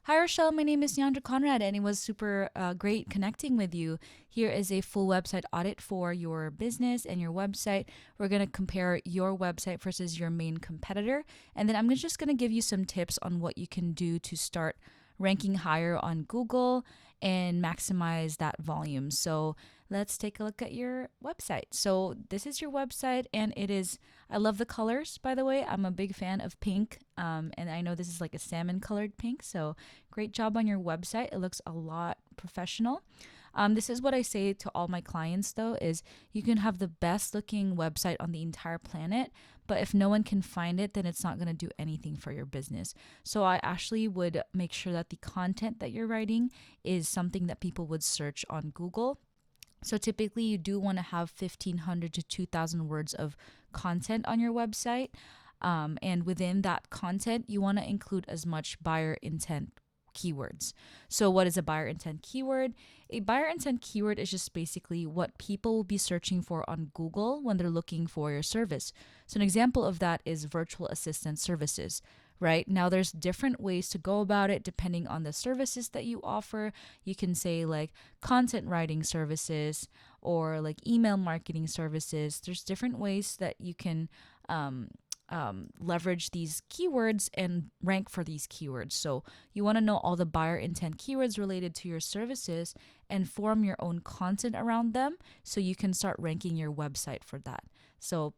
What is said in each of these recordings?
Hi, Rochelle. My name is Nyandra Conrad, and it was super great connecting with you. Here is a full website audit for your business and your website. We're going to compare your website versus your main competitor. And then just going to give you some tips on what you can do to start ranking higher on Google and maximize that volume. So let's take a look at your website. So this is your website, and I love the colors, by the way. I'm a big fan of pink, and I know this is like a salmon colored pink. So great job on your website. It looks a lot professional. This is what I say to all my clients, though, is you can have the best looking website on the entire planet, but if no one can find it, then it's not going to do anything for your business. So I actually would make sure that the content that you're writing is something that people would search on Google. So typically you do want to have 1,500 to 2,000 words of content on your website. And within that content, you want to include as much buyer intent keywords. So what is a buyer intent keyword? A buyer intent keyword is just basically what people will be searching for on Google when they're looking for your service. So an example of that is virtual assistant services. Right now, there's different ways to go about it depending on the services that you offer. You can say like content writing services or like email marketing services. There's different ways that you can leverage these keywords and rank for these keywords. So you want to know all the buyer intent keywords related to your services and form your own content around them so you can start ranking your website for that. So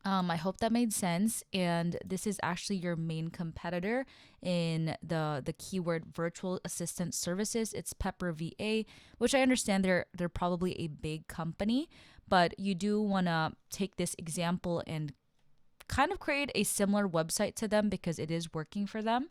I hope that made sense. And this is actually your main competitor in the keyword virtual assistant services. It's Pepper VA, which I understand they're probably a big company, but you do want to take this example and kind of create a similar website to them because it is working for them.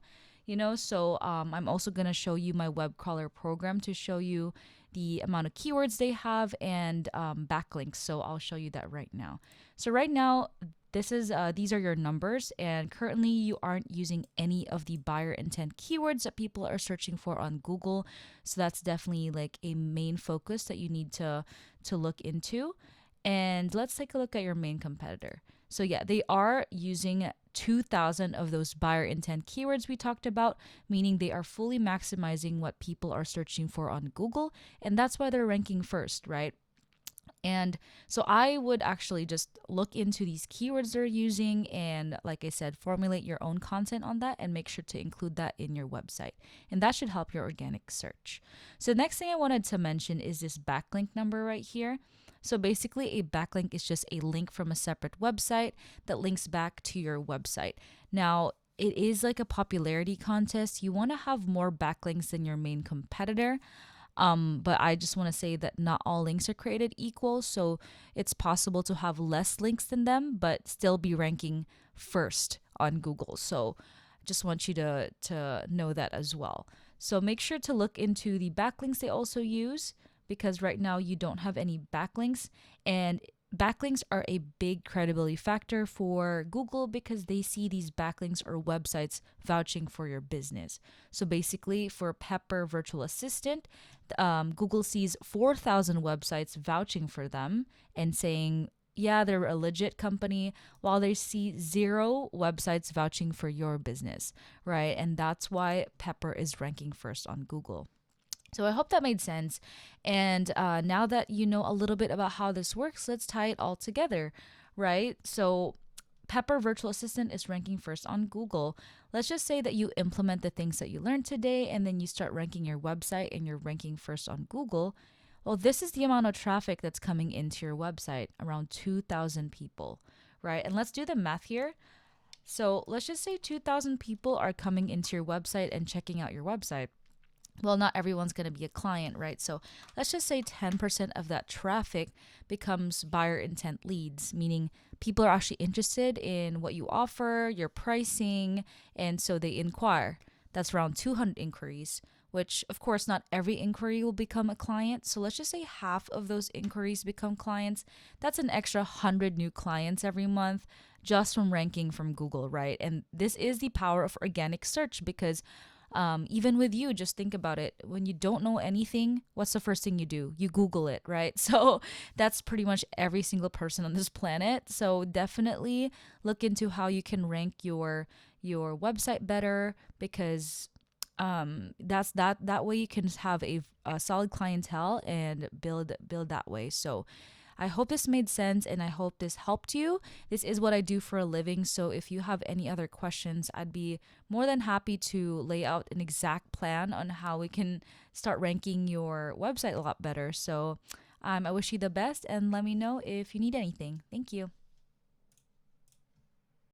So I'm also going to show you my web crawler program to show you the amount of keywords they have and backlinks. So I'll show you that right now. So right now, these are your numbers, and currently you aren't using any of the buyer intent keywords that people are searching for on Google. So that's definitely like a main focus that you need to look into. And let's take a look at your main competitor. So yeah, they are using 2,000 of those buyer intent keywords we talked about, meaning they are fully maximizing what people are searching for on Google. And that's why they're ranking first, right? And so I would actually just look into these keywords they're using and, like I said, formulate your own content on that and make sure to include that in your website. And that should help your organic search. So the next thing I wanted to mention is this backlink number right here. So basically, a backlink is just a link from a separate website that links back to your website. Now, it is like a popularity contest. You want to have more backlinks than your main competitor. But I just want to say that not all links are created equal. So it's possible to have less links than them, but still be ranking first on Google. So just want you to know that as well. So make sure to look into the backlinks they also use because right now you don't have any backlinks, and backlinks are a big credibility factor for Google because they see these backlinks or websites vouching for your business. So basically, for Pepper Virtual Assistant, Google sees 4,000 websites vouching for them and saying, yeah, they're a legit company, while they see 0 websites vouching for your business, right? And that's why Pepper is ranking first on Google. So I hope that made sense. And now that you know a little bit about how this works, let's tie it all together, right? So Pepper Virtual Assistant is ranking first on Google. Let's just say that you implement the things that you learned today and then you start ranking your website and you're ranking first on Google. Well, this is the amount of traffic that's coming into your website, around 2,000 people, right? And let's do the math here. So let's just say 2,000 people are coming into your website and checking out your website. Well, not everyone's going to be a client, right? So let's just say 10% of that traffic becomes buyer intent leads, meaning people are actually interested in what you offer, your pricing, and so they inquire. That's around 200 inquiries, which of course not every inquiry will become a client. So let's just say half of those inquiries become clients. That's an extra 100 new clients every month just from ranking from Google, right? And this is the power of organic search because even with you, just think about it. When you don't know anything, what's the first thing you do? You Google it, right? So that's pretty much every single person on this planet. So definitely look into how you can rank your website better because That way you can have a solid clientele and build that way. So I hope this made sense and I hope this helped you. This is what I do for a living. So if you have any other questions, I'd be more than happy to lay out an exact plan on how we can start ranking your website a lot better. So I wish you the best and let me know if you need anything. Thank you.